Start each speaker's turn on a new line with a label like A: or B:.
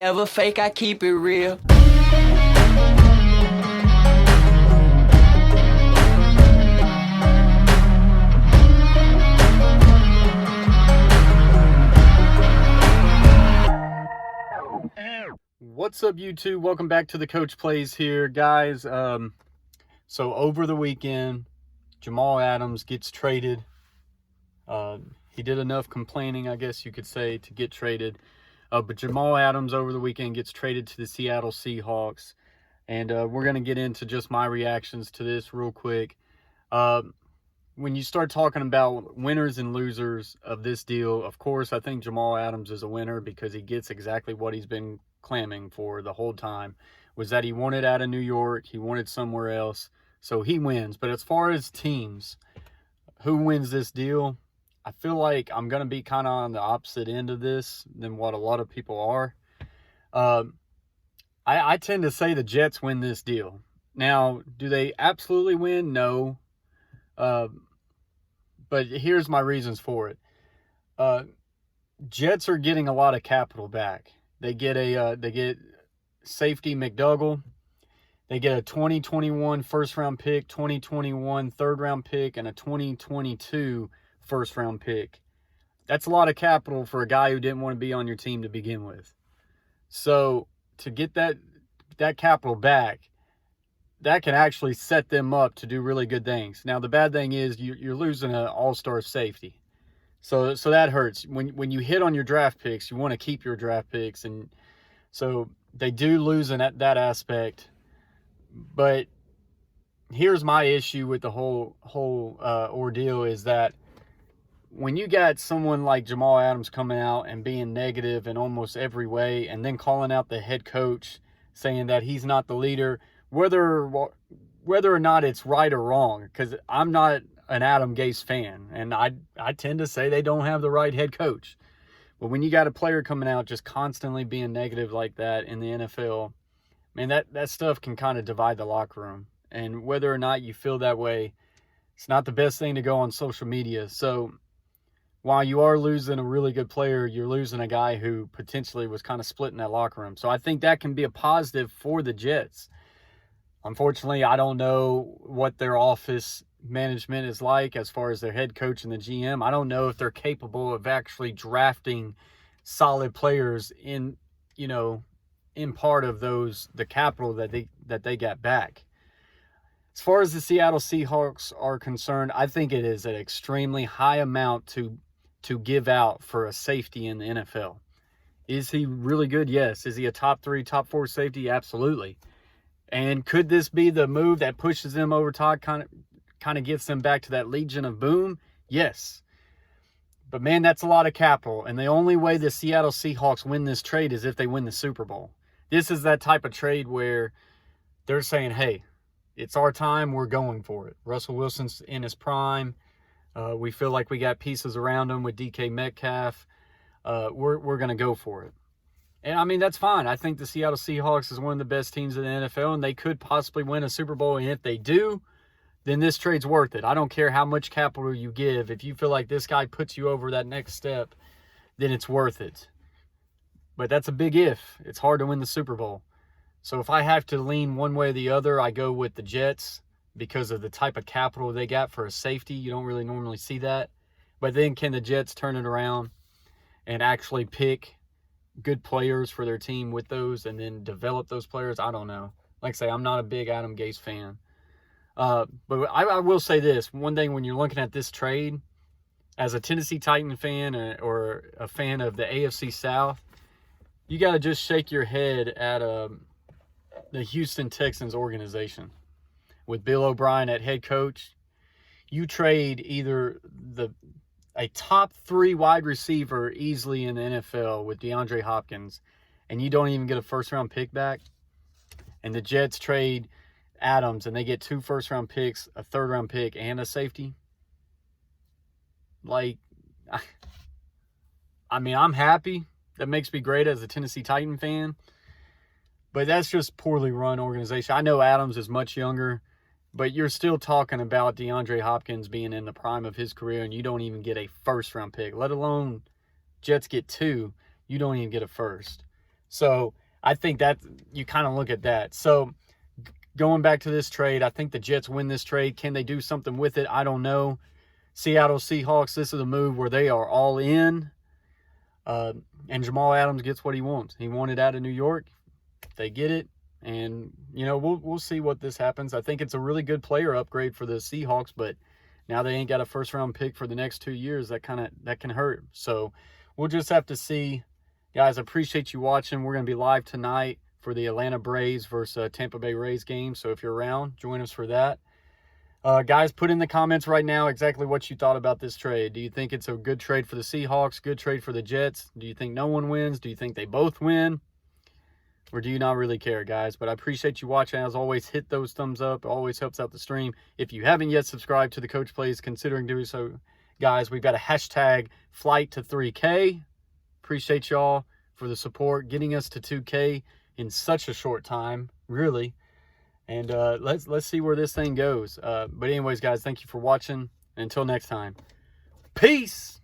A: Ever fake, I keep it real.
B: What's up, YouTube? Welcome back to the Coach Plays here, guys. So over the weekend, Jamal Adams gets traded. He did enough complaining, I guess you could say, to get traded. But Jamal Adams over the weekend gets traded to the Seattle Seahawks. And we're going to get into just my reactions to this real quick. When you start talking about winners and losers of this deal, of course, I think Jamal Adams is a winner because he gets exactly what he's been clamming for the whole time, was that he wanted out of New York, he wanted somewhere else, so he wins. But as far as teams, who wins this deal, I feel like I'm going to be kind of on the opposite end of this than what a lot of people are. I tend to say the Jets win this deal. Now, do they absolutely win? No. But here's my reasons for it. Jets are getting a lot of capital back. They get safety McDougal. They get a 2021 first-round pick, 2021 third-round pick, and a 2022 first-round pick. That's a lot of capital for a guy who didn't want to be on your team to begin with. So to get that capital back, that can actually set them up to do really good things. Now, the bad thing is you're losing an all-star safety. So that hurts. When you hit on your draft picks, you want to keep your draft picks. And so they do lose in that aspect. But here's my issue with the whole ordeal is that when you got someone like Jamal Adams coming out and being negative in almost every way and then calling out the head coach saying that he's not the leader, whether or not it's right or wrong, because I'm not an Adam Gase fan, and I tend to say they don't have the right head coach. But when you got a player coming out just constantly being negative like that in the NFL, man, that stuff can kind of divide the locker room. And whether or not you feel that way, it's not the best thing to go on social media. So while you are losing a really good player, you're losing a guy who potentially was kind of splitting that locker room. So I think that can be a positive for the Jets. Unfortunately, I don't know what their office management is like as far as their head coach and the GM. I don't know if they're capable of actually drafting solid players in part of the capital that they got back. As far as the Seattle Seahawks are concerned, I think it is an extremely high amount to give out for a safety in the NFL. Is he really good? Yes. Is he a top 3, top 4 safety? Absolutely. And could this be the move that pushes them over top, kind of gets them back to that Legion of Boom? Yes. But, man, that's a lot of capital. And the only way the Seattle Seahawks win this trade is if they win the Super Bowl. This is that type of trade where they're saying, hey, it's our time, we're going for it. Russell Wilson's in his prime. We feel like we got pieces around him with DK Metcalf. We're going to go for it. And, I mean, that's fine. I think the Seattle Seahawks is one of the best teams in the NFL, and they could possibly win a Super Bowl. And if they do, then this trade's worth it. I don't care how much capital you give. If you feel like this guy puts you over that next step, then it's worth it. But that's a big if. It's hard to win the Super Bowl. So if I have to lean one way or the other, I go with the Jets because of the type of capital they got for a safety. You don't really normally see that. But then can the Jets turn it around and actually pick good players for their team with those and then develop those players? I don't know. Like I say, I'm not a big Adam Gase fan. But I will say this. One thing when you're looking at this trade, as a Tennessee Titan fan or a fan of the AFC South, you got to just shake your head at the Houston Texans organization. With Bill O'Brien at head coach, you trade either a top 3 wide receiver easily in the NFL with DeAndre Hopkins, and you don't even get a first-round pick back. And the Jets trade Adams, and they get 2 first-round picks, a third-round pick, and a safety. Like, I mean, I'm happy. That makes me great as a Tennessee Titan fan. But that's just poorly run organization. I know Adams is much younger, but you're still talking about DeAndre Hopkins being in the prime of his career, and you don't even get a first-round pick, let alone Jets get 2. You don't even get a first. So I think that you kind of look at that. So going back to this trade, I think the Jets win this trade. Can they do something with it? I don't know. Seattle Seahawks, this is a move where they are all in. And Jamal Adams gets what he wants. He wanted out of New York. They get it. And, you know, we'll see what this happens. I think it's a really good player upgrade for the Seahawks, but now they ain't got a first-round pick for the next 2 years. That can hurt. So we'll just have to see. Guys, I appreciate you watching. We're going to be live tonight for the Atlanta Braves versus Tampa Bay Rays game. So if you're around, join us for that. Guys, put in the comments right now exactly what you thought about this trade. Do you think it's a good trade for the Seahawks, good trade for the Jets? Do you think no one wins? Do you think they both win? Or do you not really care, guys? But I appreciate you watching. As always, hit those thumbs up. It always helps out the stream. If you haven't yet subscribed to the Coach Plays, considering doing so, guys, we've got a hashtag flight to 3K. Appreciate y'all for the support, getting us to 2K in such a short time, really. And let's see where this thing goes. But anyways, guys, thank you for watching. And until next time, peace!